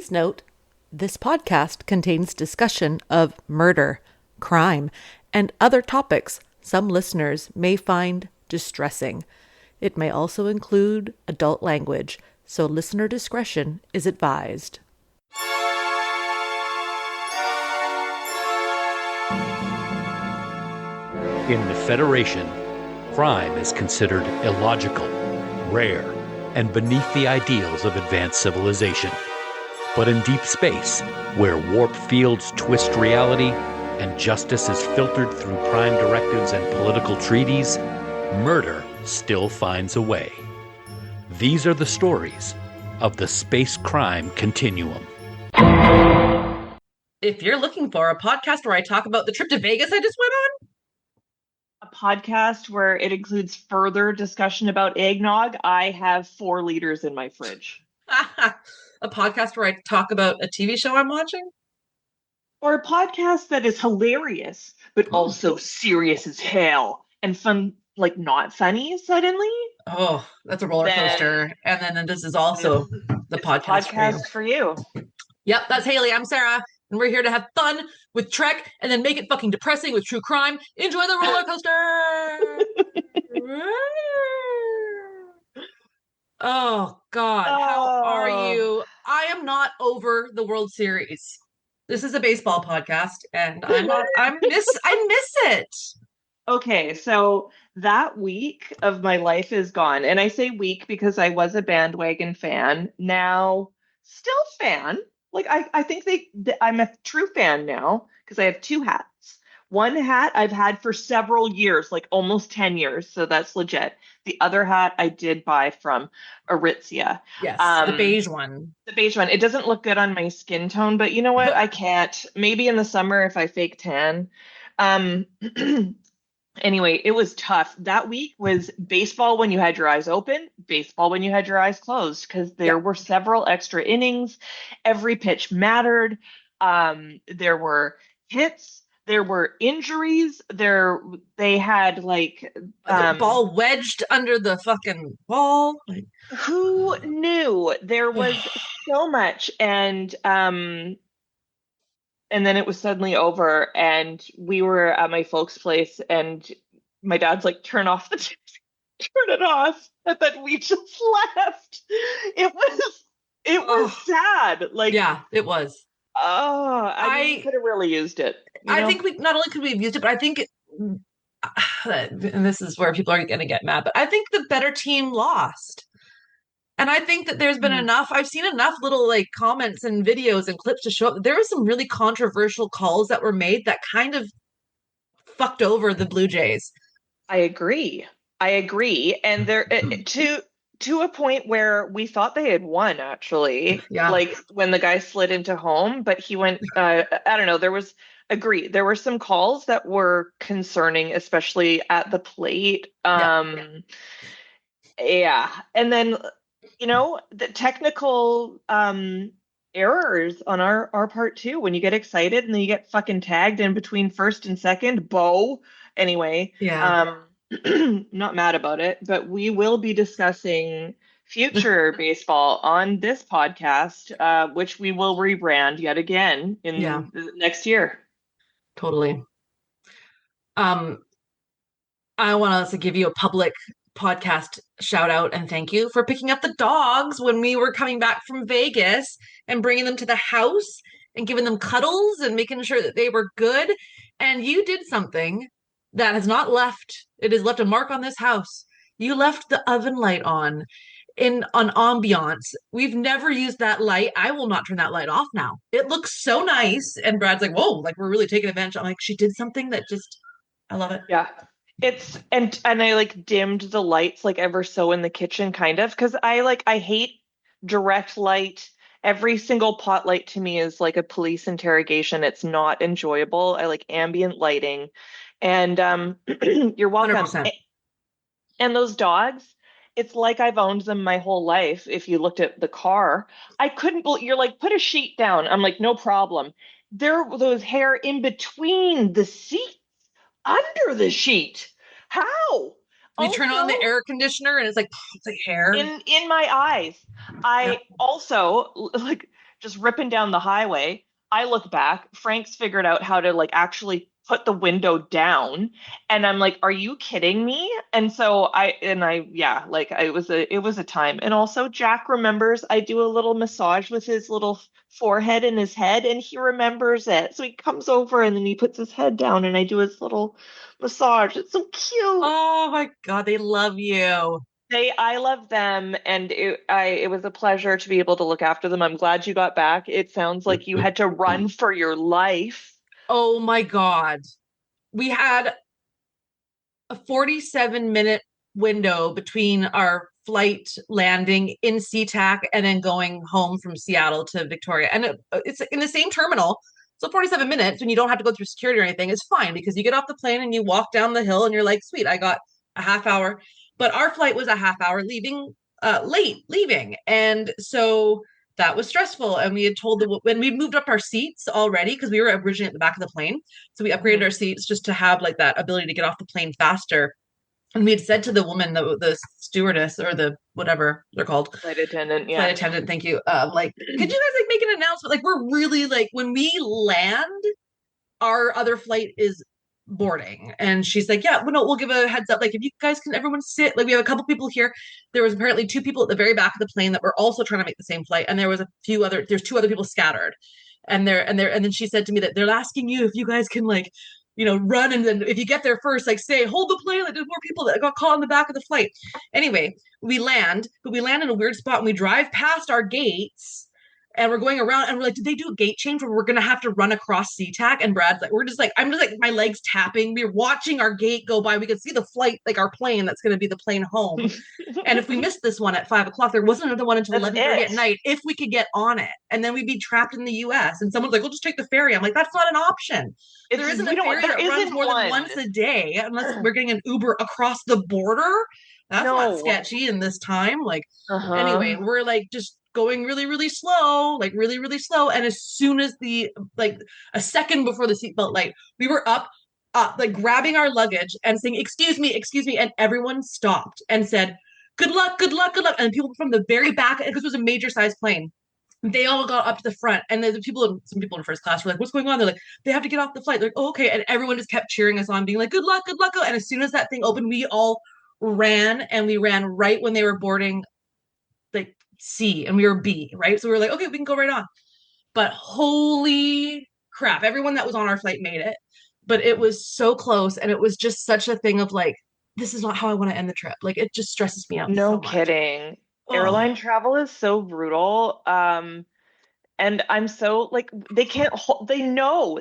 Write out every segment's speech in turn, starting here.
Please note, this podcast contains discussion of murder, crime, and other topics some listeners may find distressing. It may also include adult language, so listener discretion is advised. In the Federation, crime is considered illogical, rare, and beneath the ideals of advanced civilization. But in deep space, where warp fields twist reality and justice is filtered through prime directives and political treaties, murder still finds a way. These are the stories of the Space Crime Continuum. If you're looking for a podcast where I talk about the trip to Vegas I just went on, a podcast where it includes further discussion about eggnog, I have 4 liters in my fridge. a podcast where I talk about a TV show I'm watching, or a podcast that is hilarious, but also serious as hell and fun, like not funny suddenly. Oh, that's a roller coaster. And then this is also the podcast for you. Yep, that's Haley. I'm Sarah. And we're here to have fun with Trek and then make it fucking depressing with true crime. Enjoy the roller coaster. Oh, God. How are you? I am not over the World Series. This is a baseball podcast, and I miss it. Okay, so that week of my life is gone. And I say week because I was a bandwagon fan. Now, still fan. Like, I think I'm a true fan now because I have 2 hats. One hat I've had for several years, like almost 10 years. So that's legit. The other hat I did buy from Aritzia. Yes, the beige one. The beige one. It doesn't look good on my skin tone, but you know what? I can't. Maybe in the summer if I fake tan. Anyway, it was tough. That week was baseball when you had your eyes open, baseball when you had your eyes closed, because there were several extra innings. Every pitch mattered. There were hits. There were injuries. They had like the ball wedged under the fucking wall. Who knew? There was so much, and then it was suddenly over, and we were at my folks' place, and my dad's like, turn off the TV, turn it off, and then we just left. It was sad. Like, yeah, it was. I could have really used it. I think we not only could we have used it, but I think, and this is where people are going to get mad, but I think the better team lost. And I think that there's been enough, I've seen enough little like comments and videos and clips to show up that there were some really controversial calls that were made that kind of fucked over the Blue Jays. I agree. And there to a point where we thought they had won, actually. Yeah. Like when the guy slid into home, but he went, I don't know, there were some calls that were concerning, especially at the plate. Yeah. And then, you know, the technical errors on our part too. When you get excited and then you get fucking tagged in between first and second, anyway. Yeah. Not mad about it, but we will be discussing future baseball on this podcast, which we will rebrand yet again in the next year. Totally. I want us to give you a public podcast shout out and thank you for picking up the dogs when we were coming back from Vegas and bringing them to the house and giving them cuddles and making sure that they were good. And you did something that has not left. It has left a mark on this house. You left the oven light on ambiance. We've never used that light. I will not turn that light off now. It looks so nice. And Brad's like, whoa, like we're really taking advantage. I'm like, she did something that just, I love it. Yeah. It's and I like dimmed the lights like ever so in the kitchen, kind of, because I hate direct light. Every single pot light to me is like a police interrogation. It's not enjoyable. I like ambient lighting. And you're welcome. 100%. And those dogs, it's like I've owned them my whole life. If you looked at the car, I couldn't believe, you're like, put a sheet down. I'm like, no problem. There were those hair in between the seats, under the sheet. How? You turn on the air conditioner and it's like hair in my eyes. I also, like, just ripping down the highway. I look back, Frank's figured out how to like actually put the window down, and I'm like, are you kidding me? And so yeah, like it was a time. And also Jack remembers I do a little massage with his little forehead and his head, and he remembers it. So he comes over and then he puts his head down and I do his little massage. It's so cute. Oh my God, they love you. I love them, and it was a pleasure to be able to look after them. I'm glad you got back. It sounds like you had to run for your life. Oh my God. We had a 47-minute window between our flight landing in SeaTac and then going home from Seattle to Victoria. And it's in the same terminal. So 47 minutes when you don't have to go through security or anything is fine because you get off the plane and you walk down the hill and you're like, sweet, I got a half hour. But our flight was a half hour late leaving. And so that was stressful. And we had told when we moved up our seats already, because we were originally at the back of the plane. So we upgraded our seats just to have like that ability to get off the plane faster. And we had said to the woman, the stewardess or the whatever they're called, flight attendant, thank you. Like, could you guys like make an announcement? Like, we're really like when we land, our other flight is boarding, and she's like, yeah, well, no, we'll give a heads up. Like, if you guys can, everyone sit. Like, we have a couple people here. There was apparently 2 people at the very back of the plane that were also trying to make the same flight, and there's 2 other people scattered, and then she said to me that they're asking you if you guys can like run, and then if you get there first, like say, hold the plane, like there's more people that got caught in the back of the flight. Anyway, we land in a weird spot and we drive past our gates and we're going around and we're like, did they do a gate change where we're going to have to run across SeaTac? And Brad's like, I'm just like, my legs tapping. We're watching our gate go by. We could see the flight, like our plane, that's going to be the plane home. And if we missed this one at 5:00, there wasn't another one until 11:30 at night if we could get on it. And then we'd be trapped in the US. And someone's like, we'll just take the ferry. I'm like, that's not an option. There isn't a ferry that runs more than once a day unless we're getting an Uber across the border. That's not sketchy in this time. Like, anyway, we're like just going really, really slow, like really, really slow. And as soon as a second before the seatbelt light, we were up, like grabbing our luggage and saying, excuse me. And everyone stopped and said, good luck, good luck, good luck. And people from the very back, because it was a major size plane, they all got up to the front. And some people in first class were like, what's going on? They're like, they have to get off the flight. They're like, oh, okay. And everyone just kept cheering us on, being like, good luck, good luck. And as soon as that thing opened, we all ran, and we ran right when they were boarding like C and we were B, right? So we were like, okay, we can go right on. But holy crap, everyone that was on our flight made it. But it was so close, and it was just such a thing of like, this is not how I want to end the trip. Like, it just stresses me out. No so much. kidding. Airline travel is so brutal. And I'm so like, they can't hold, they know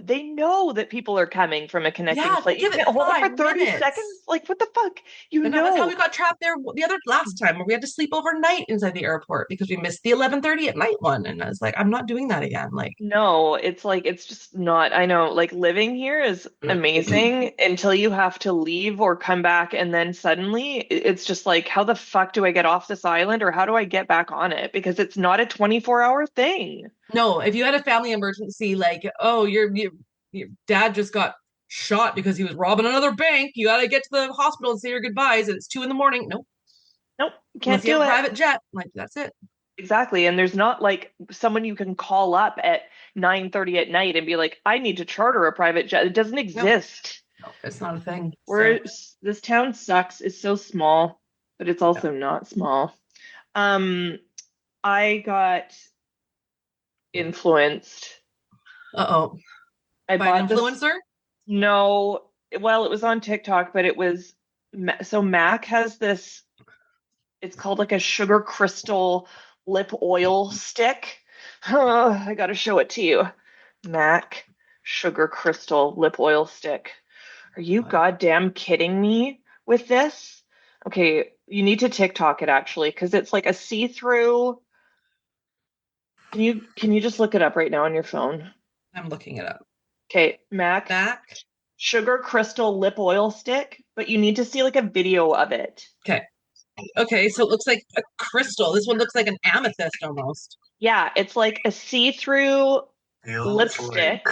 that people are coming from a connecting flight. You can't hold it for 30 seconds. Like, what the fuck? That's how we got trapped there the last time where we had to sleep overnight inside the airport because we missed the 11:30 at night one. And I was like, I'm not doing that again. Like, no, it's like, it's just not, I know, like living here is amazing until you have to leave or come back. And then suddenly it's just like, how the fuck do I get off this island, or how do I get back on it? Because it's not a 24-hour thing. No, if you had a family emergency, like, oh, your dad just got shot because he was robbing another bank, you got to get to the hospital and say your goodbyes, and it's 2 a.m. Nope, you can't do it. Private jet, like, that's it. Exactly, and there's not like someone you can call up at 9:30 at night and be like, I need to charter a private jet. It doesn't exist. No, it's not a thing. This town sucks. It's so small, but it's also not small. I got influenced. By an influencer? No, well, it was on TikTok, but it was so Mac has this. It's called like a sugar crystal lip oil stick. I got to show it to you. Mac sugar crystal lip oil stick. Are you goddamn kidding me with this? Okay, you need to TikTok it actually, because it's like a see-through. Can you just look it up right now on your phone? I'm looking it up. Okay, Mac sugar crystal lip oil stick, but you need to see like a video of it. Okay, so it looks like a crystal. This one looks like an amethyst almost. Yeah, it's like a see-through lipstick.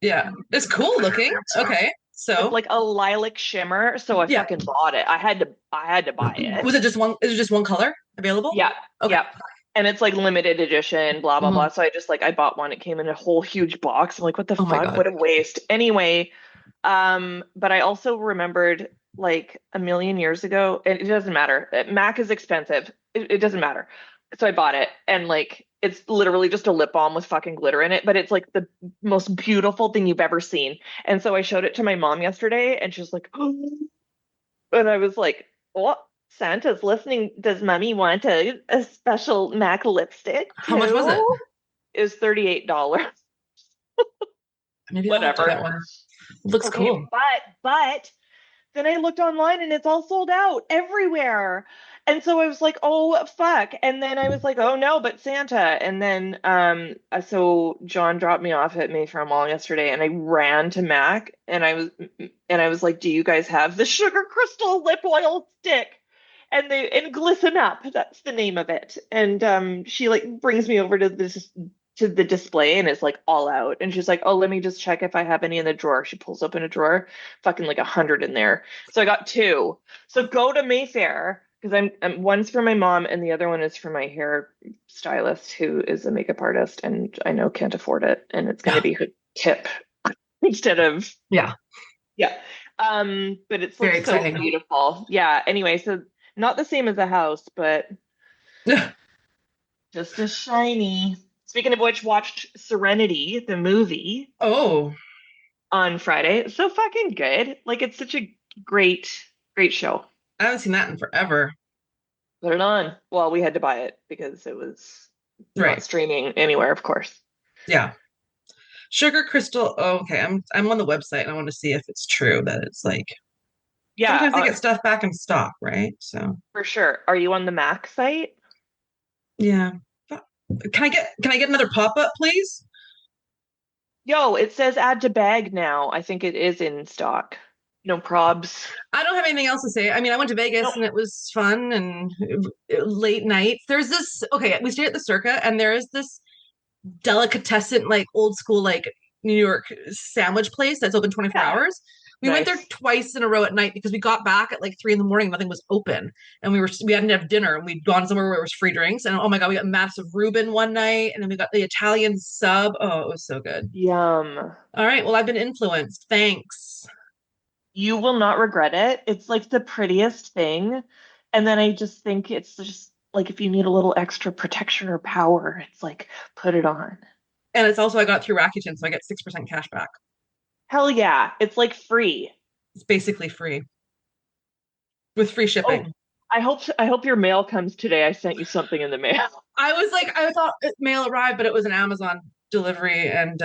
Yeah, it's cool looking. Okay, so with like a lilac shimmer. So I fucking bought it. I had to buy it. Was it just one? Is it just one color available? Yeah. Okay. Yeah. and it's like limited edition, blah blah blah. So I bought one. It came in a whole huge box. I'm like, what the Oh my fuck? God. What a waste. Anyway, but I also remembered like a million years ago, and it doesn't matter. Mac is expensive. It doesn't matter. So I bought it, and like it's literally just a lip balm with fucking glitter in it, but it's like the most beautiful thing you've ever seen. And so I showed it to my mom yesterday, and she was like, oh. And I was like, what? Santa's listening. Does mommy want a special MAC lipstick too? How much was it? It was $38. Maybe I'll have to get Whatever. one. It looks Okay, cool. but then I looked online and it's all sold out everywhere. And so I was like, oh fuck. And then I was like, oh no, but Santa. And then so John dropped me off at Mayfair Mall yesterday and I ran to Mac and I was like, do you guys have the sugar crystal lip oil stick? And Glisten Up, that's the name of it. And she like brings me over to the display and it's like all out. And she's like, oh, let me just check if I have any in the drawer. She pulls open a drawer, fucking like 100 in there. So I got two. So go to Mayfair because I'm one's for my mom and the other one is for my hair stylist who is a makeup artist and I know can't afford it and it's going to be her tip instead of Yeah. But it's like Very so exciting. beautiful. Yeah. Anyway, so not the same as a house, but just as shiny. Speaking of which, watched Serenity, the movie, Oh, on Friday. So fucking good. Like it's such a great show. I haven't seen that in forever. Put it on. Well, we had to buy it because it was Right. not streaming anywhere, of course. Yeah. Sugar crystal. Oh, okay. I'm on the website and I want to see if it's true that it's like Yeah, sometimes they get stuff back in stock, right? So for sure. Are you on the Mac site? yeah. Can I get another pop-up, please? Yo, it says add to bag now. I think it is in stock. No probs. I don't have anything else to say. I mean, I went to Vegas and it was fun and late nights. There's this, okay, we stayed at the Circa and there is this delicatessen, like old school, like New York sandwich place that's open 24 hours. We went there twice in a row at night because we got back at like 3 a.m. Nothing was open, and we hadn't have dinner, and we'd gone somewhere where it was free drinks. And oh my god, we got massive Reuben one night, and then we got the Italian sub. Oh, it was so good. Yum. All right, well, I've been influenced. Thanks. You will not regret it. It's like the prettiest thing, and then I just think it's just like if you need a little extra protection or power, it's like put it on. And it's also I got through Rakuten, so I get 6% cash back. Hell yeah, it's like free. It's basically free with free shipping. Oh, I hope your mail comes today. I sent you something in the mail. I thought mail arrived, but it was an Amazon delivery. And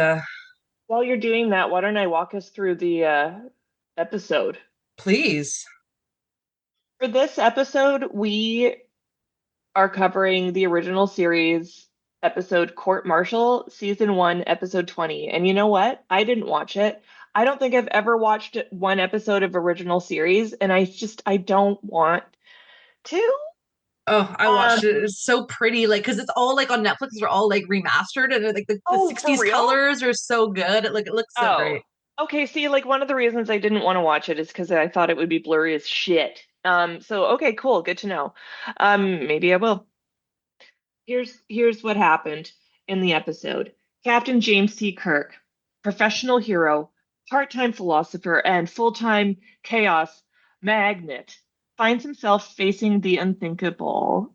while you're doing that, why don't I walk us through the episode? Please. For this episode, we are covering the original series episode Court Martial, season 1, episode 20. And you know what? I didn't watch it. I don't think I've ever watched one episode of original series, and I don't want to. Oh, I watched it. It's so pretty, like because it's all like on Netflix. They're all like remastered, and like the 60s colors are so good. It looks so great. Okay, see, like one of the reasons I didn't want to watch it is because I thought it would be blurry as shit. So okay, cool, good to know. Maybe I will. Here's what happened in the episode. Captain James C. Kirk, professional hero, part-time philosopher, and full-time chaos magnet, finds himself facing the unthinkable.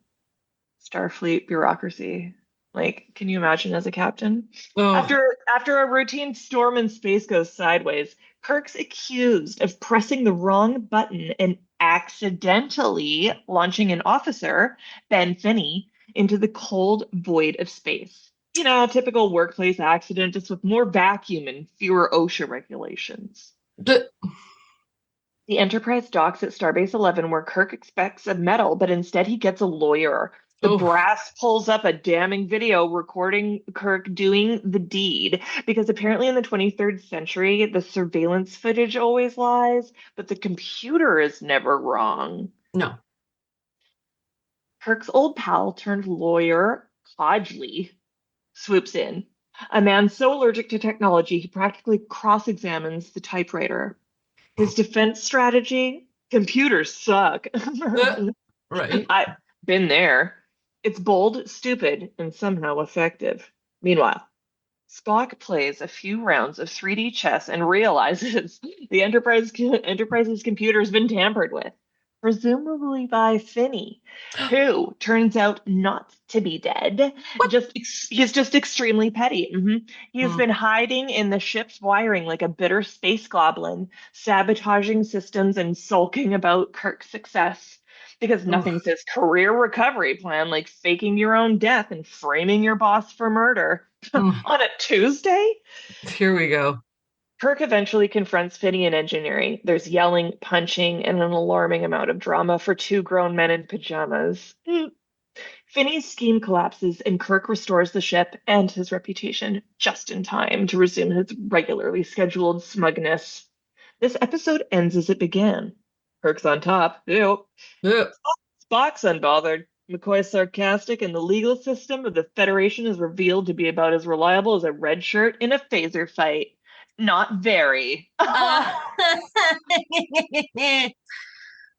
Starfleet bureaucracy. Like, can you imagine as a captain? Oh. After a routine storm in space goes sideways, Kirk's accused of pressing the wrong button and accidentally launching an officer, Ben Finney, into the cold void of space. You know, typical workplace accident, just with more vacuum and fewer OSHA regulations. The Enterprise docks at Starbase 11, where Kirk expects a medal, but instead he gets a lawyer. The brass pulls up a damning video recording Kirk doing the deed, because apparently in the 23rd century, the surveillance footage always lies, but the computer is never wrong. No. Kirk's old pal turned lawyer, Hodgley, swoops in. A man so allergic to technology, he practically cross-examines the typewriter. His defense strategy, computers suck. Right. I've been there. It's bold, stupid, and somehow effective. Meanwhile, Spock plays a few rounds of 3D chess and realizes the Enterprise's computer has been tampered with, presumably by Finney, who turns out not to be dead. What? He's just extremely petty. He has Hmm. been hiding in the ship's wiring like a bitter space goblin, sabotaging systems and sulking about Kirk's success. Because Oof. nothing says career recovery plan like faking your own death and framing your boss for murder. Mm. On a Tuesday? Here we go. Kirk eventually confronts Finney in engineering. There's yelling, punching, and an alarming amount of drama for two grown men in pajamas. Finney's scheme collapses, and Kirk restores the ship and his reputation just in time to resume his regularly scheduled smugness. This episode ends as it began. Kirk's on top. Ew. Ugh. Spock's unbothered. McCoy's sarcastic, and the legal system of the Federation is revealed to be about as reliable as a red shirt in a phaser fight. Not very.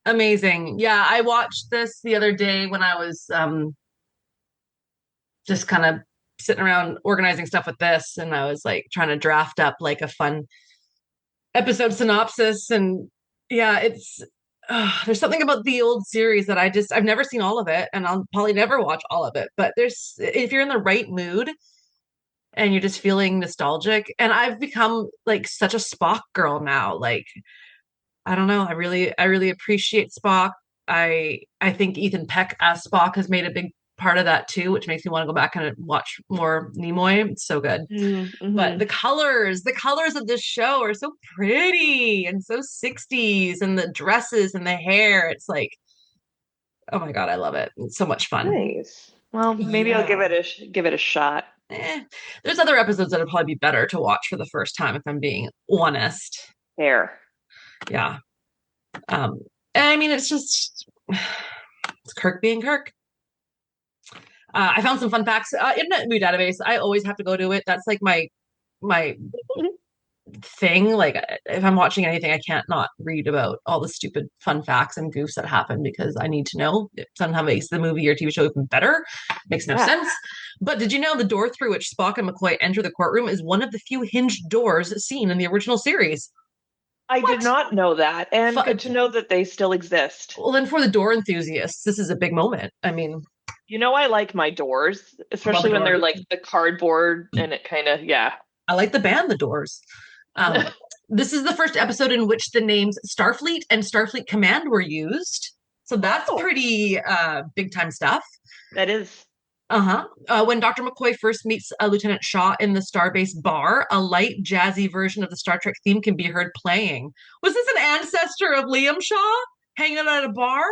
Amazing. Yeah, I watched this the other day when I was just kind of sitting around organizing stuff with this, and I was like trying to draft up like a fun episode synopsis. And yeah, it's there's something about the old series that I've never seen all of it, and I'll probably never watch all of it, but there's, if you're in the right mood and you're just feeling nostalgic, and I've become like such a Spock girl now. Like, I don't know, I really appreciate Spock. I think Ethan Peck as Spock has made a big part of that too, which makes me want to go back and watch more Nimoy. It's so good. But the colors of this show are so pretty and so 60s, and the dresses and the hair. It's like, oh my God, I love it. It's so much fun. Nice. Well, maybe I'll give it a shot. There's other episodes that would probably be better to watch for the first time, if I'm being honest. Fair. Yeah. And I mean, it's just it's Kirk being Kirk. I found some fun facts. Internet Movie Database. I always have to go to it. That's like my thing. Like, if I'm watching anything, I can't not read about all the stupid fun facts and goofs that happen, because I need to know. It somehow makes the movie or TV show even better. Makes no sense. But did you know the door through which Spock and McCoy enter the courtroom is one of the few hinged doors seen in the original series? I did not know that, and good to know that they still exist. Well, then for the door enthusiasts, this is a big moment. I mean, I like my doors, especially when they're like the cardboard and it kind of, yeah. I like the band, The Doors. This is the first episode in which the names Starfleet and Starfleet Command were used. So that's pretty big time stuff. That is. When Dr. McCoy first meets Lieutenant Shaw in the Starbase bar, a light, jazzy version of the Star Trek theme can be heard playing. Was this an ancestor of Liam Shaw hanging out at a bar?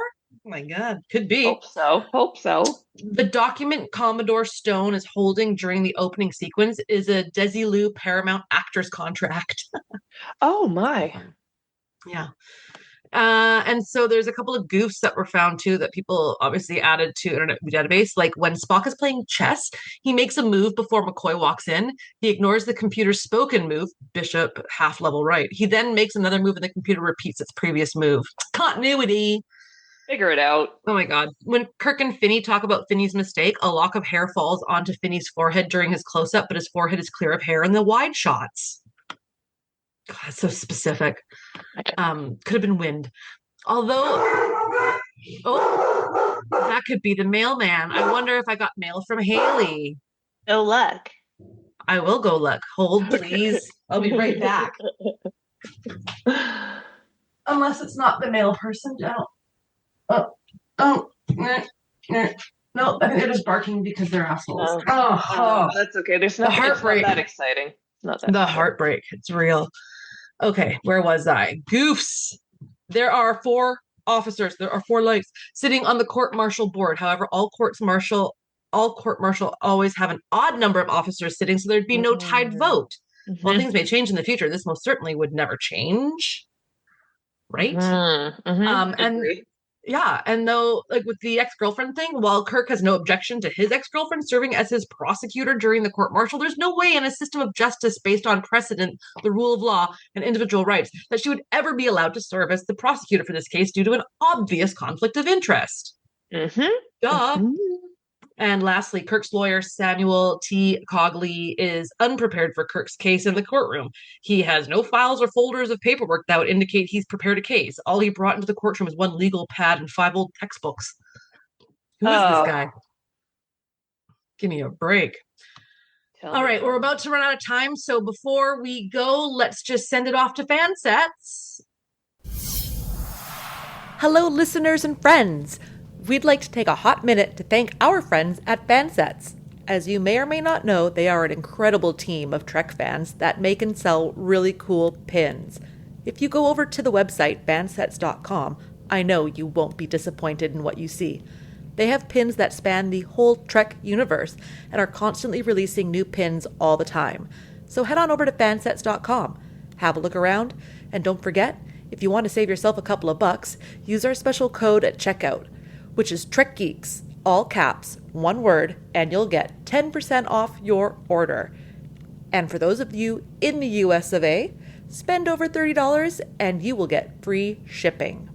Oh my God, could be. Hope so. The document Commodore Stone is holding during the opening sequence is a Desilu Paramount actors contract. Oh my. Yeah. And so there's a couple of goofs that were found too that people obviously added to Internet Database. Like, when Spock is playing chess, he makes a move before McCoy walks in. He ignores the computer's spoken move, bishop, half level right. He then makes another move and the computer repeats its previous move. Continuity. Figure it out. Oh my God. When Kirk and Finney talk about Finney's mistake, a lock of hair falls onto Finney's forehead during his close-up, but his forehead is clear of hair in the wide shots. God, that's so specific. Could have been wind. Although, that could be the mailman. I wonder if I got mail from Haley. No luck. I will go look. Hold, please. I'll be right back. Unless it's not the mail person. No, I think they're just barking because they're assholes. That's okay. There's nothing. Heartbreak. It's not that exciting. Heartbreak. It's real. Okay, where was I? Goofs. There are 4 officers. There are 4 lights sitting on the court-martial board. However, all court-martial always have an odd number of officers sitting, so there'd be no tied vote. While things may change in the future, this most certainly would never change. Right? And though, like with the ex-girlfriend thing, while Kirk has no objection to his ex-girlfriend serving as his prosecutor during the court-martial, there's no way in a system of justice based on precedent, the rule of law, and individual rights that she would ever be allowed to serve as the prosecutor for this case due to an obvious conflict of interest. Duh. And lastly, Kirk's lawyer, Samuel T. Cogley, is unprepared for Kirk's case in the courtroom. He has no files or folders of paperwork that would indicate he's prepared a case. All he brought into the courtroom is one legal pad and 5 old textbooks. Who is this guy? Give me a break. All right, we're about to run out of time. So before we go, let's just send it off to Fansets. Hello, listeners and friends. We'd like to take a hot minute to thank our friends at Fansets. As you may or may not know, they are an incredible team of Trek fans that make and sell really cool pins. If you go over to the website, fansets.com, I know you won't be disappointed in what you see. They have pins that span the whole Trek universe and are constantly releasing new pins all the time. So head on over to fansets.com, have a look around, and don't forget, if you want to save yourself a couple of bucks, use our special code at checkout, which is TrekGeeks, all caps, one word, and you'll get 10% off your order. And for those of you in the US of A, spend over $30 and you will get free shipping.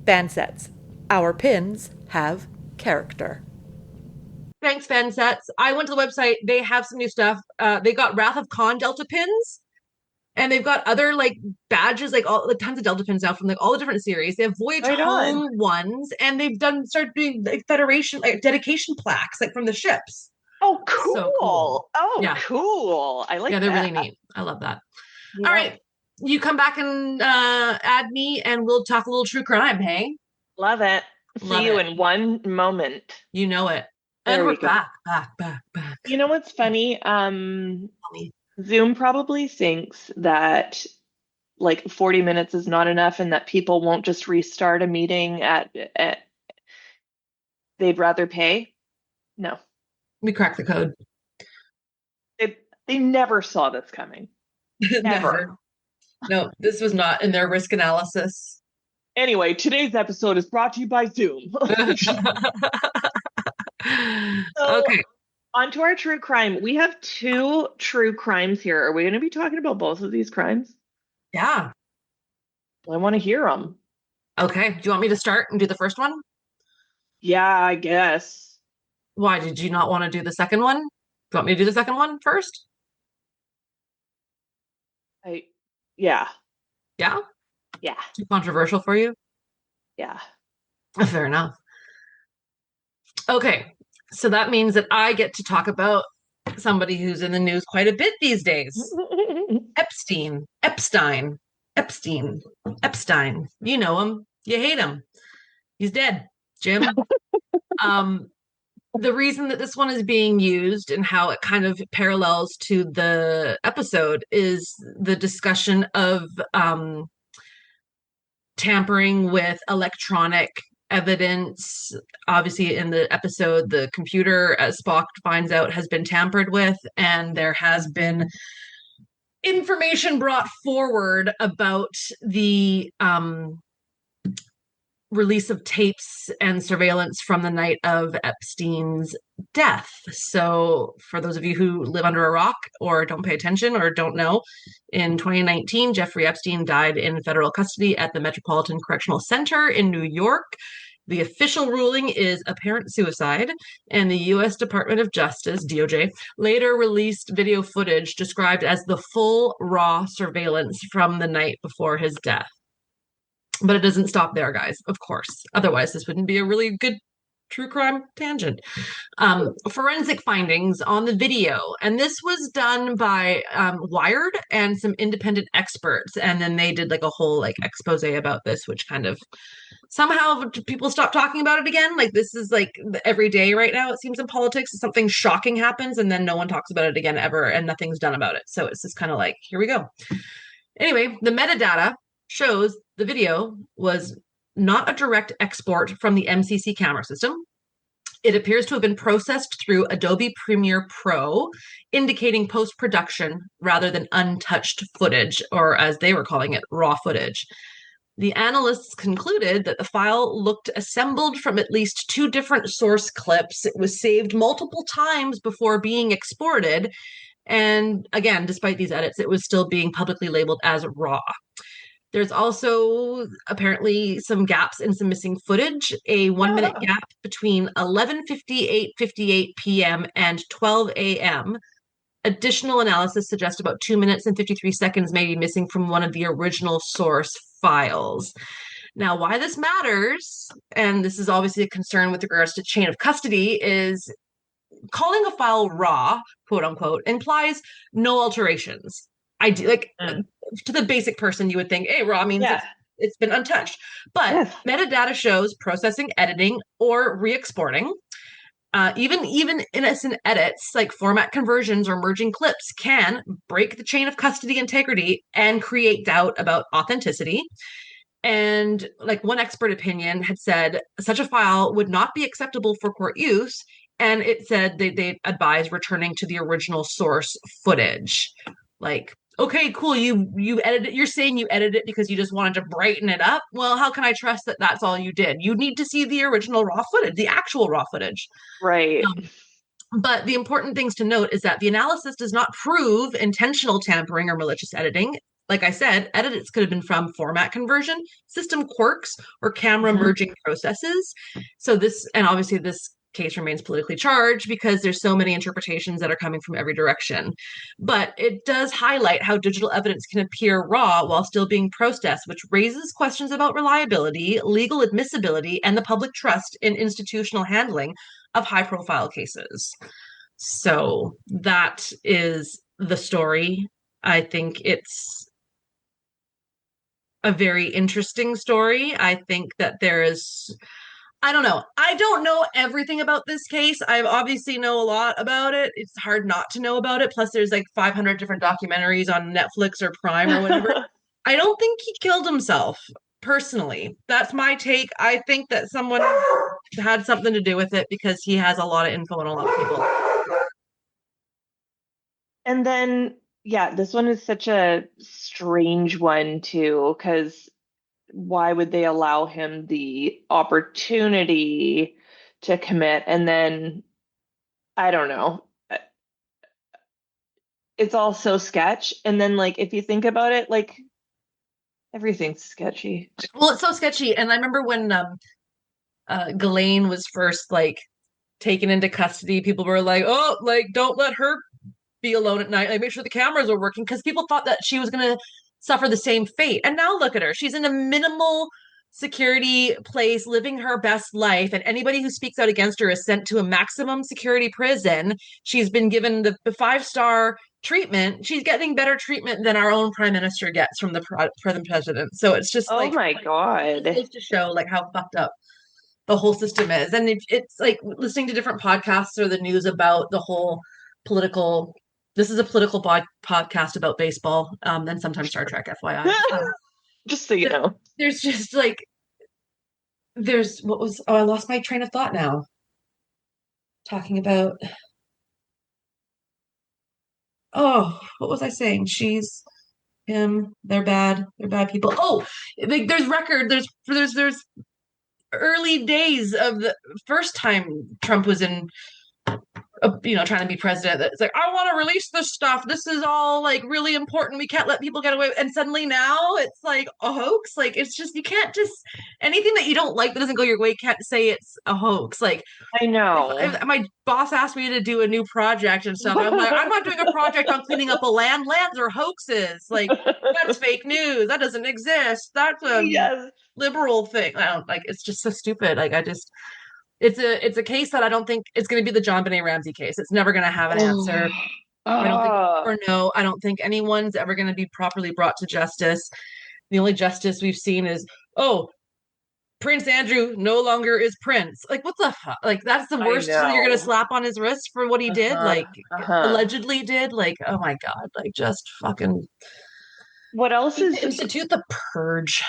Fansets. Our pins have character. Thanks, Fansets. I went to the website. They have some new stuff. They got Wrath of Khan Delta pins, and they've got other like badges, like tons of Delta pins now from like all the different series. They have Voyage Home ones, and they've started doing like Federation like dedication plaques like from the ships. Oh, cool! So cool. Oh, yeah. Cool! I like. Yeah, they're really neat. I love that. Yeah. All right, you come back and add me, and we'll talk a little true crime. Hey. Love it. See you in one moment. You know it. And we're back. You know what's funny? Zoom probably thinks that like 40 minutes is not enough and that people won't just restart a meeting at they'd rather pay. No. We cracked the code. They never saw this coming. Never. No, this was not in their risk analysis. Anyway, today's episode is brought to you by Zoom. Okay. On to our true crime. We have 2 true crimes here. Are we going to be talking about both of these crimes? Yeah. Well, I want to hear them. Okay. Do you want me to start and do the first one? Yeah, I guess. Why? Did you not want to do the second one? Do you want me to do the second one first? Yeah. Yeah? Yeah. Too controversial for you? Yeah. Fair enough. Okay. So that means that I get to talk about somebody who's in the news quite a bit these days. Epstein. You know him. You hate him. He's dead, Jim. The reason that this one is being used and how it kind of parallels to the episode is the discussion of tampering with electronic evidence. Obviously, in the episode, the computer, as Spock finds out, has been tampered with, and there has been information brought forward about the release of tapes and surveillance from the night of Epstein's death. So for those of you who live under a rock or don't pay attention or don't know, in 2019, Jeffrey Epstein died in federal custody at the Metropolitan Correctional Center in New York. The official ruling is apparent suicide, and the U.S. Department of Justice, DOJ, later released video footage described as the full raw surveillance from the night before his death. But it doesn't stop there, guys, of course. Otherwise, this wouldn't be a really good true crime tangent. Forensic findings on the video. And this was done by Wired and some independent experts. And then they did like a whole like expose about this, which kind of somehow people stop talking about it again. Like this is like every day right now, it seems, in politics. Something shocking happens and then no one talks about it again ever and nothing's done about it. So it's just kind of like, here we go. Anyway, the metadata shows the video was not a direct export from the MCC camera system. It appears to have been processed through Adobe Premiere Pro, indicating post-production rather than untouched footage, or as they were calling it, raw footage. The analysts concluded that the file looked assembled from at least 2 different source clips. It was saved multiple times before being exported. And again, despite these edits, it was still being publicly labeled as raw. There's also apparently some gaps in some missing footage, a 1 minute gap between 11:58 p.m. and 12 a.m. Additional analysis suggests about 2 minutes and 53 seconds may be missing from one of the original source files. Now, why this matters, and this is obviously a concern with regards to chain of custody, is calling a file raw, quote unquote, implies no alterations. To the basic person, you would think, hey, raw means it's been untouched. But metadata shows processing, editing, or re-exporting. Even innocent edits like format conversions or merging clips can break the chain of custody integrity and create doubt about authenticity. And like one expert opinion had said, such a file would not be acceptable for court use. And it said they advise returning to the original source footage. Like, okay, cool. You edited. You're saying you edited it because you just wanted to brighten it up. Well, how can I trust that that's all you did? You need to see the original raw footage, the actual raw footage. Right. But the important things to note is that the analysis does not prove intentional tampering or malicious editing. Like I said, edits could have been from format conversion, system quirks, or camera merging processes. So obviously this case remains politically charged because there's so many interpretations that are coming from every direction. But it does highlight how digital evidence can appear raw while still being processed, which raises questions about reliability, legal admissibility, and the public trust in institutional handling of high-profile cases. So that is the story. I think it's a very interesting story. I think that I don't know. I don't know everything about this case. I obviously know a lot about it. It's hard not to know about it. Plus, there's like 500 different documentaries on Netflix or Prime or whatever. I don't think he killed himself, personally. That's my take. I think that someone had something to do with it because he has a lot of info on a lot of people. And then, this one is such a strange one, too, because why would they allow him the opportunity to commit? And then, I don't know. It's all so sketch. And then, like, if you think about it, like, everything's sketchy. Well, it's so sketchy. And I remember when Ghislaine was first, like, taken into custody, people were like, oh, like, don't let her be alone at night. Like, make sure the cameras are working, because people thought that she was going to suffer the same fate. And now look at her. She's in a minimal security place, living her best life. And anybody who speaks out against her is sent to a maximum security prison. She's been given the 5-star treatment. She's getting better treatment than our own prime minister gets from the present president. So it's just my God. It's to show like how fucked up the whole system is. And it's like listening to different podcasts or the news about the whole political. This is a political podcast about baseball, and sometimes Star Trek, FYI. Just so you know. There's just like, I lost my train of thought now. Talking about, what was I saying? She's, him, they're bad people. Oh, like there's early days of the first time Trump was in, trying to be president, that's like, I want to release this stuff. This is all like really important. We can't let people get away. And suddenly now it's like a hoax. Like, it's just, you can't just, anything that you don't like that doesn't go your way, you can't say it's a hoax. Like, I know. If my boss asked me to do a new project and stuff, I'm like, I'm not doing a project on cleaning up a land. Lands are hoaxes. Like, that's fake news. That doesn't exist. That's a liberal thing. I don't like, it's just so stupid. Like, it's a case that I don't think it's going to be the John Benet Ramsey case. It's never going to have an answer. I don't think anyone's ever going to be properly brought to justice. The only justice we've seen is, Prince Andrew no longer is Prince. Like, what the fuck? Like, that's the worst thing you're going to slap on his wrist for what he did, like, allegedly did. Like, oh my God, like, just fucking. What else is institute the purge?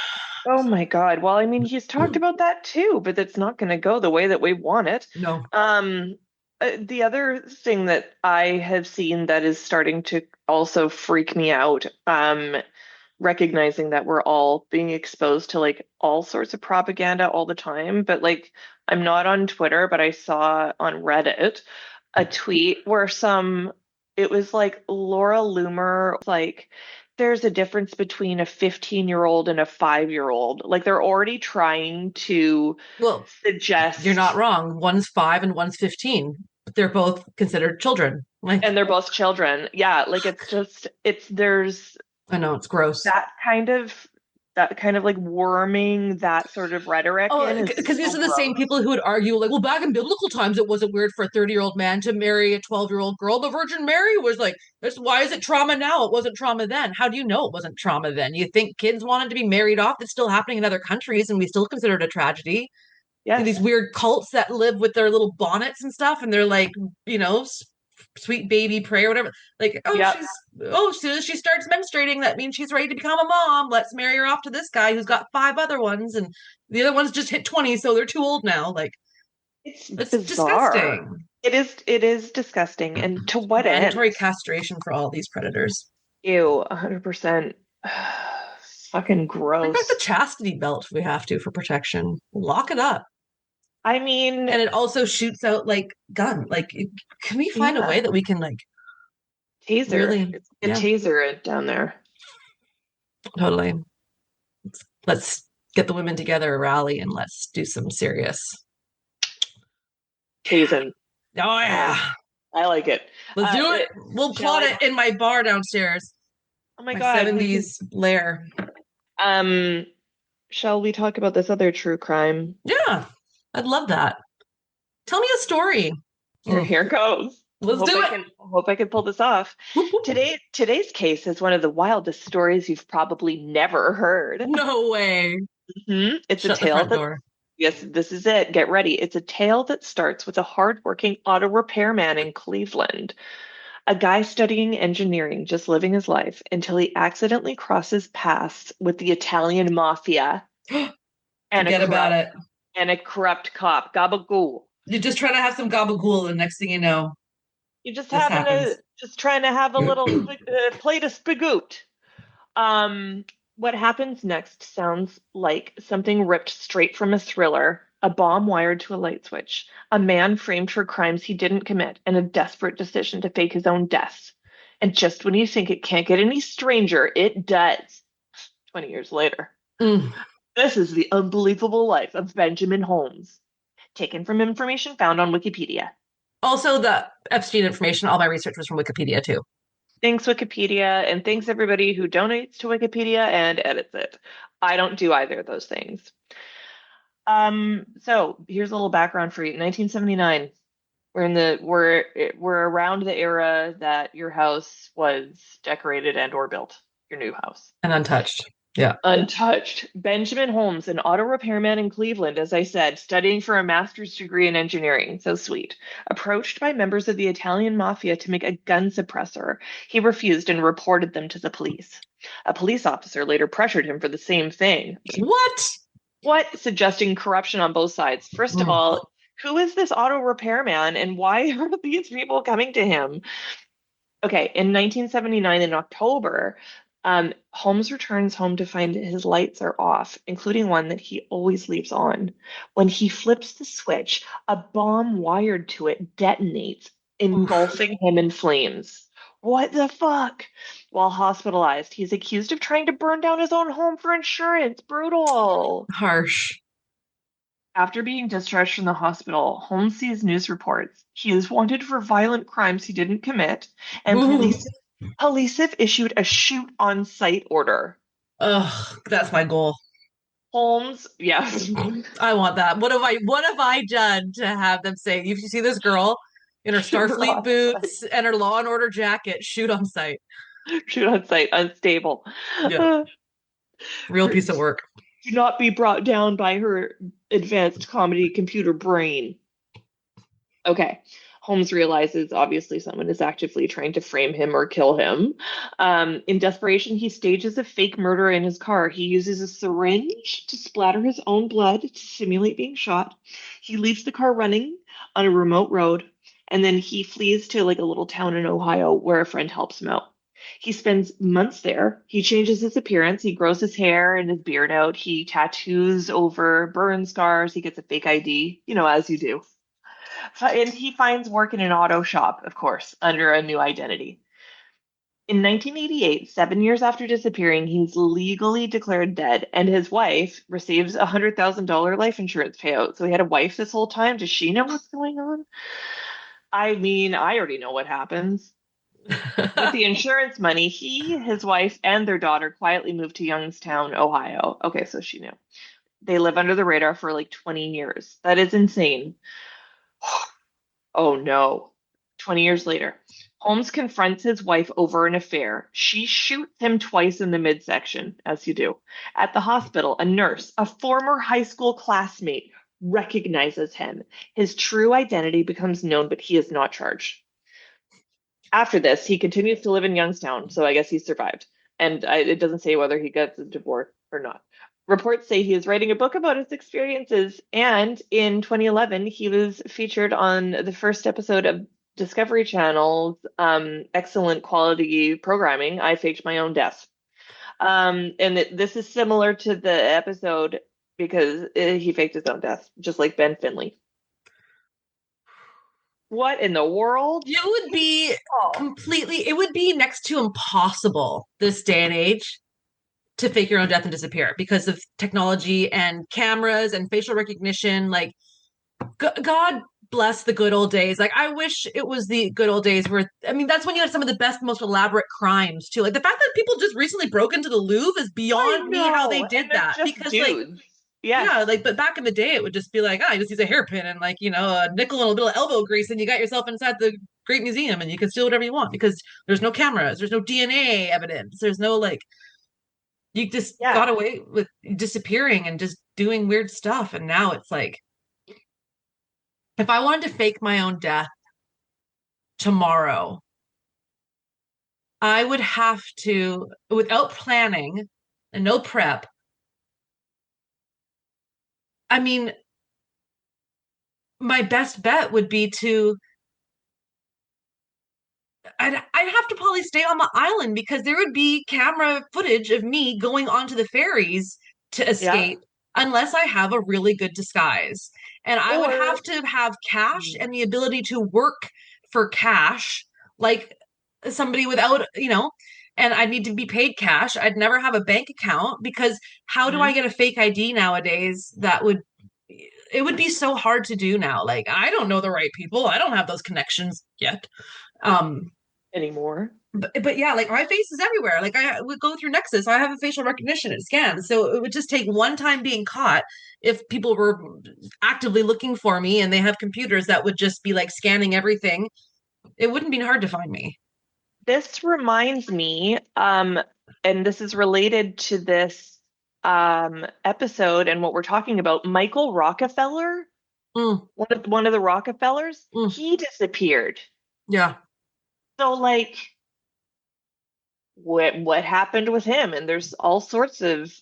Oh my God. Well, I mean, he's talked about that too, but it's not going to go the way that we want it. No. The other thing that I have seen that is starting to also freak me out, recognizing that we're all being exposed to like all sorts of propaganda all the time, but like, I'm not on Twitter, but I saw on Reddit a tweet where it was like Laura Loomer, like, there's a difference between a 15-year-old and a 5-year-old. Like they're already trying to Well, suggest. you're not wrong. One's 5 and one's 15, but they're both considered children. Like, And they're both children. Yeah, like there's I know it's gross. that kind of like worming that sort of rhetoric in is Because these so are the same gross. people who would argue, like, well, back in biblical times, it wasn't weird for a 30-year-old man to marry a 12-year-old girl. The Virgin Mary was like, why is it trauma now? It wasn't trauma then. How do you know it wasn't trauma then? You think kids wanted to be married off? It's still happening in other countries, and we still consider it a tragedy. These Yes. weird cults that live with their little bonnets and stuff, and they're like, you know, sweet baby prayer, whatever. Like, Yep. as soon as she starts menstruating, that means she's ready to become a mom. Let's marry her off to this guy who's got 5 other ones, and the other ones just hit 20, so they're too old now. Like, It's it's bizarre. disgusting. It is disgusting. And to what end? Mandatory castration for all these predators. Ew, 100%. Fucking Bring back gross. the chastity belt if we have to for protection. Lock it up. I mean, And it also shoots out like gun. Like, can we find a way that we can like taser. really It's a taser it down there. Totally. Let's get the women together, rally, and let's do some serious tasing. Oh yeah, I like it. Let's do it. We'll plot it in my bar downstairs. Oh my God, 70s lair. Shall we talk about this other true crime? Yeah, I'd love that. Tell me a story. Here goes. Let's do it. I hope I can pull this off. Today's case is one of the wildest stories you've probably never heard. No way. Mm-hmm. It's a tale that. Yes, this is it. Get ready. It's a tale that starts with a hardworking auto repairman in Cleveland. A guy studying engineering, just living his life, until he accidentally crosses paths with the Italian Mafia and a corrupt cop. Gabagool. You're just trying to have some gabagool, and next thing you know, you're just trying to have a little plate of spagoot. What happens next sounds like something ripped straight from a thriller, a bomb wired to a light switch, a man framed for crimes he didn't commit, and a desperate decision to fake his own death. And just when you think it can't get any stranger, it does. 20 years later. This is the unbelievable life of Benjamin Holmes, taken from information found on Wikipedia. Also, the Epstein information, all my research was from Wikipedia, too. Thanks, Wikipedia, and thanks everybody who donates to Wikipedia and edits it. I don't do either of those things. So here's a little background for you. 1979, we're around the era that your house was decorated and or built, your new house. And untouched. Yeah. Untouched. Benjamin Holmes, an auto repairman in Cleveland, as I said, studying for a master's degree in engineering. So sweet. Approached by members of the Italian Mafia to make a gun suppressor, he refused and reported them to the police. A police officer later pressured him for the same thing. What? Suggesting corruption on both sides. First of all, who is this auto repairman and why are these people coming to him? Okay, in 1979, in October, Holmes returns home to find his lights are off, including one that he always leaves on. When he flips the switch, a bomb wired to it detonates, engulfing him in flames. What the fuck? While hospitalized, he's accused of trying to burn down his own home for insurance. Brutal. Harsh. After being discharged from the hospital, Holmes sees news reports. He is wanted for violent crimes he didn't commit, and police have issued a shoot-on-sight order. Ugh, that's my goal. Holmes, yes. I want that. What have I done to have them say, you see this girl in her Starfleet boots and her Law and Order jacket, shoot on sight. Shoot on sight, unstable. Yeah. Real piece of work. Do not be brought down by her advanced comedy computer brain. Okay. Holmes realizes, obviously, someone is actively trying to frame him or kill him. In desperation, he stages a fake murder in his car. He uses a syringe to splatter his own blood to simulate being shot. He leaves the car running on a remote road, and then he flees to like a little town in Ohio where a friend helps him out. He spends months there. He changes his appearance. He grows his hair and his beard out. He tattoos over burn scars. He gets a fake ID, as you do. And he finds work in an auto shop, of course, under a new identity. In 1988, 7 years after disappearing, he's legally declared dead, and his wife receives a $100,000 life insurance payout. So he had a wife this whole time. Does she know what's going on? I mean, I already know what happens. With the insurance money, he, his wife, and their daughter quietly moved to Youngstown, Ohio. Okay, so she knew. They live under the radar for like 20 years. That is insane. Oh no. 20 years later, Holmes confronts his wife over an affair. She shoots him twice in the midsection, as you do. At the hospital, a nurse, a former high school classmate, recognizes him. His true identity becomes known, but he is not charged. After this, he continues to live in Youngstown, so I guess he survived. And it doesn't say whether he gets a divorce or not. Reports say he is writing a book about his experiences, and in 2011, he was featured on the first episode of Discovery Channel's excellent quality programming, I Faked My Own Death. This is similar to the episode because he faked his own death, just like Ben Finley. What in the world? It would be it would be next to impossible this day and age to fake your own death and disappear because of technology and cameras and facial recognition. Like, God bless the good old days. Like, I wish it was the good old days where, I mean, that's when you had some of the best, most elaborate crimes too. Like, the fact that people just recently broke into the Louvre is beyond me how they did that. Because, dudes. like, yeah, like, but back in the day, it would just be like, you just use a hairpin and, like, a nickel and a little elbow grease, and you got yourself inside the Great Museum, and you can steal whatever you want because there's no cameras, there's no DNA evidence, there's no, like, you just got away with disappearing and just doing weird stuff. And now it's like, if I wanted to fake my own death tomorrow, I would have to, without planning and no prep, I mean, my best bet would be to, I'd have to probably stay on the island because there would be camera footage of me going onto the ferries to escape unless I have a really good disguise. And I would have to have cash and the ability to work for cash, like somebody without, and I'd need to be paid cash. I'd never have a bank account because how do I get a fake ID nowadays it would be so hard to do now. Like, I don't know the right people. I don't have those connections yet. Anymore. But yeah, like my face is everywhere. Like I would go through Nexus. I have a facial recognition. It scans. So it would just take one time being caught if people were actively looking for me and they have computers that would just be like scanning everything. It wouldn't be hard to find me. This reminds me, and this is related to this episode and what we're talking about. Michael Rockefeller, one of the Rockefellers, he disappeared. Yeah. So, like, what happened with him? And there's all sorts of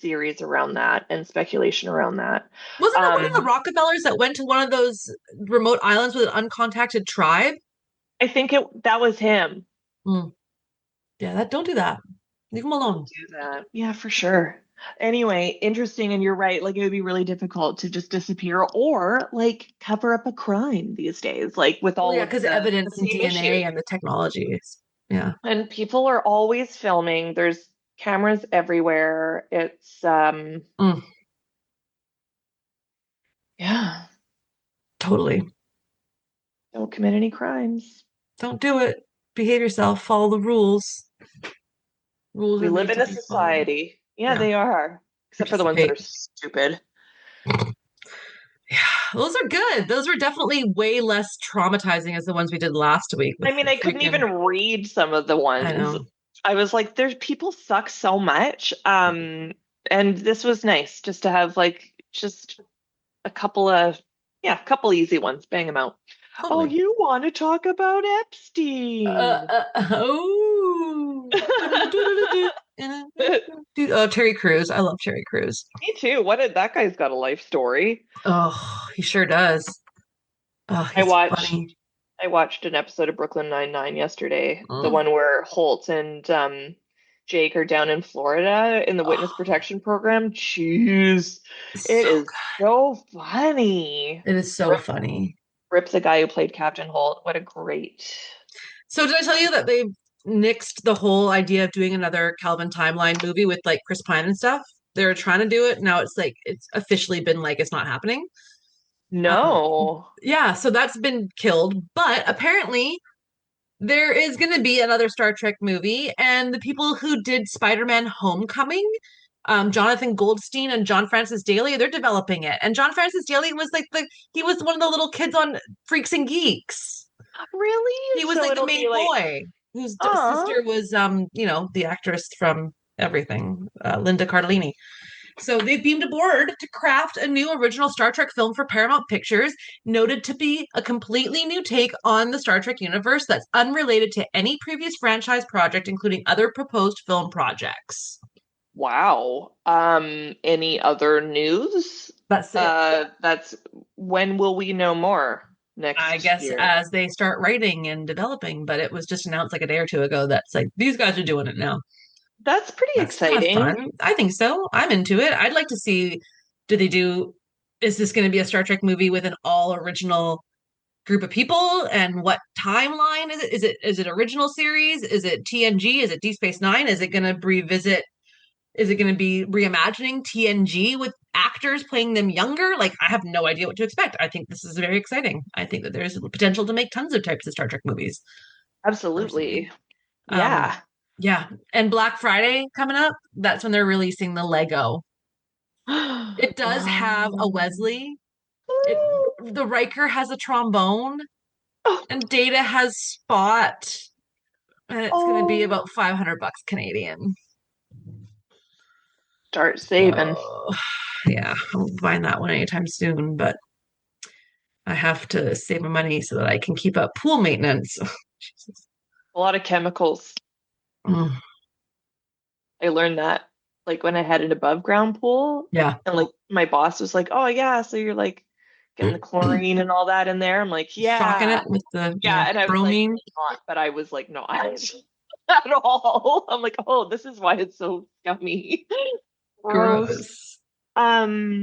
theories around that and speculation around that. Wasn't it one of the Rockefellers that went to one of those remote islands with an uncontacted tribe? I think that was him. Yeah, don't do that. Leave him alone. Don't do that. Yeah, for sure. Anyway, interesting, and you're right. Like, it would be really difficult to just disappear or like cover up a crime these days, like with all because evidence and DNA and the technologies. Yeah, and people are always filming. There's cameras everywhere. It's yeah, totally. Don't commit any crimes. Don't do it. Behave yourself. Follow the rules. Rules. We live in a society. Yeah, they are. Except for the ones that are stupid. Yeah, those are good. Those were definitely way less traumatizing as the ones we did last week. I mean, I couldn't even read some of the ones. I know. I was like, there's people suck so much. And this was nice just to have like just a couple easy ones. Bang them out. Totally. Oh, you want to talk about Epstein? Terry Crews. I love Terry Crews. Me too. That guy's got a life story. Oh, he sure does. Oh, I watched an episode of Brooklyn Nine-Nine yesterday. The one where Holt and Jake are down in Florida in the witness protection program. Jeez. It is so funny. It is so funny. Rip, the guy who played Captain Holt. What a great. So did I tell you that nixed the whole idea of doing another Calvin timeline movie with like Chris Pine and stuff. They were trying to do it. Now it's like it's officially been like it's not happening. No. Yeah, so that's been killed. But apparently there is going to be another Star Trek movie, and the people who did Spider-Man Homecoming, Jonathan Goldstein and John Francis Daly, they're developing it. And John Francis Daly was like he was one of the little kids on Freaks and Geeks. Really? He was So like the it'll main be like, boy whose aw. sister was the actress from everything, Linda Cardellini. So they've beamed aboard to craft a new original Star Trek film for Paramount Pictures, noted to be a completely new take on the Star Trek universe that's unrelated to any previous franchise project, including other proposed film projects. Wow. Any other news? That's it. That's when will we know more next I guess year? as they start writing and developing, but it was just announced like a day or two ago that's like these guys are doing it now. That's pretty That's kind of exciting. fun. I think so. I'm into it. I'd like to see, is this going to be a Star Trek movie with an all original group of people? And what timeline is it? Is it original series? Is it TNG? Is it Deep Space Nine? Is it going to revisit? Is it going to be reimagining TNG with actors playing them younger? Like, I have no idea what to expect. I think this is very exciting. I think that there's potential to make tons of types of Star Trek movies. Absolutely. Personally. Yeah. Yeah. And Black Friday coming up, that's when they're releasing the Lego. It does have a Wesley. The Riker has a trombone. And Data has Spot. And it's going to be about $500 Canadian. Start saving. Yeah, I won't find that one anytime soon, but I have to save my money so that I can keep up pool maintenance. A lot of chemicals. Mm. I learned that like when I had an above ground pool. Yeah. And like my boss was like, oh yeah, so you're like getting the chlorine and all that in there. I'm like, yeah. Shocking it with the and I was bromine. like, not, but I was like, no, at all. I'm like, oh, this is why it's so scummy. Gross. Yeah,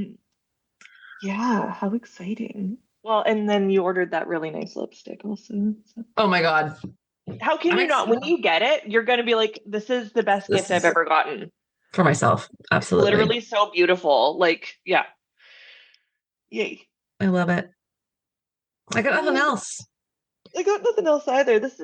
how exciting. Well, and then you ordered that really nice lipstick also. So. Oh my God. How can you not? When you get it, you're going to be like, this is the best gift I've ever gotten. For myself. Absolutely. Literally so beautiful. Like, yeah. Yay. I love it. I got nothing else. I got nothing else either. This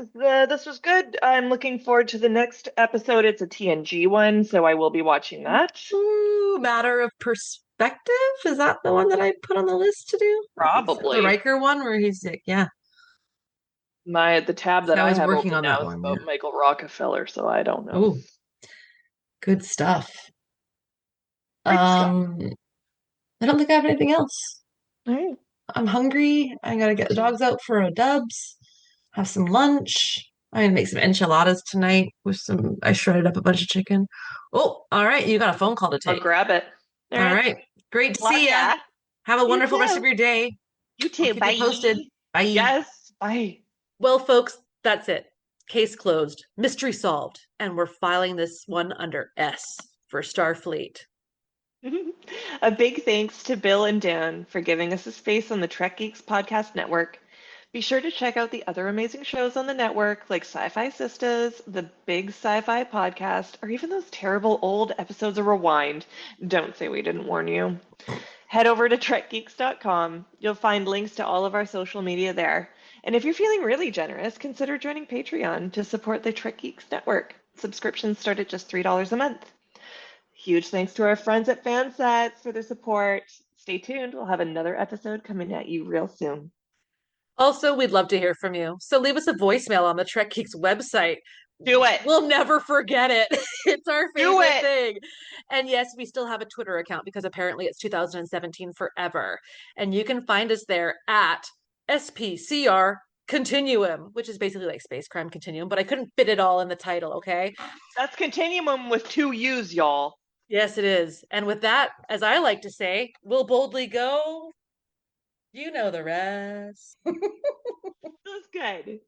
was good. I'm looking forward to the next episode. It's a TNG one, so I will be watching that. Ooh, Matter of Perspective? Is that the one that I put on the list to do? Probably. The Riker one where he's sick, yeah. The tab that I have working on now that is one, about Michael Rockefeller, so I don't know. Oh, good stuff. Great stuff. I don't think I have anything else. All right. I'm hungry. I gotta get the dogs out for a dubs, have some lunch. I'm gonna make some enchiladas tonight with I shredded up a bunch of chicken. Oh, all right. You got a phone call to take. I'll grab it. All right. Great to see ya. Have a wonderful rest of your day. You too. Bye. You posted. Bye. Yes. Bye. Well, folks, that's it. Case closed. Mystery solved. And we're filing this one under S for Starfleet. A big thanks to Bill and Dan for giving us a space on the Trek Geeks Podcast Network. Be sure to check out the other amazing shows on the network like Sci-Fi Sisters, the Big Sci-Fi Podcast, or even those terrible old episodes of Rewind. Don't say we didn't warn you. Head over to trekgeeks.com. You'll find links to all of our social media there. And if you're feeling really generous, consider joining Patreon to support the Trek Geeks Network. Subscriptions start at just $3 a month. Huge thanks to our friends at Fansets for their support. Stay tuned. We'll have another episode coming at you real soon. Also, we'd love to hear from you. So leave us a voicemail on the Trek Geeks website. Do it. We'll never forget it. It's our favorite thing. And yes, we still have a Twitter account because apparently it's 2017 forever. And you can find us there at SPCR Continuum, which is basically like Space Crime Continuum, but I couldn't fit it all in the title, okay? That's Continuum with 2 U's, y'all. Yes, it is. And with that, as I like to say, we'll boldly go. You know the rest. That's good.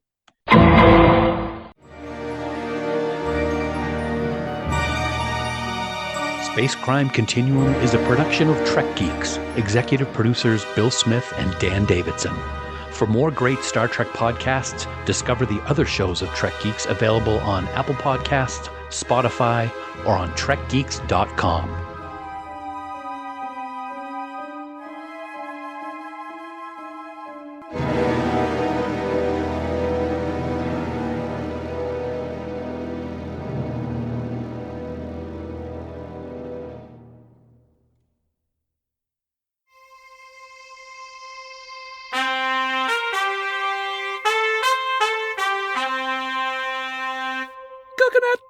Space Crime Continuum is a production of Trek Geeks, executive producers Bill Smith and Dan Davidson. For more great Star Trek podcasts, discover the other shows of Trek Geeks available on Apple Podcasts, Spotify, or on trekgeeks.com. Coconut!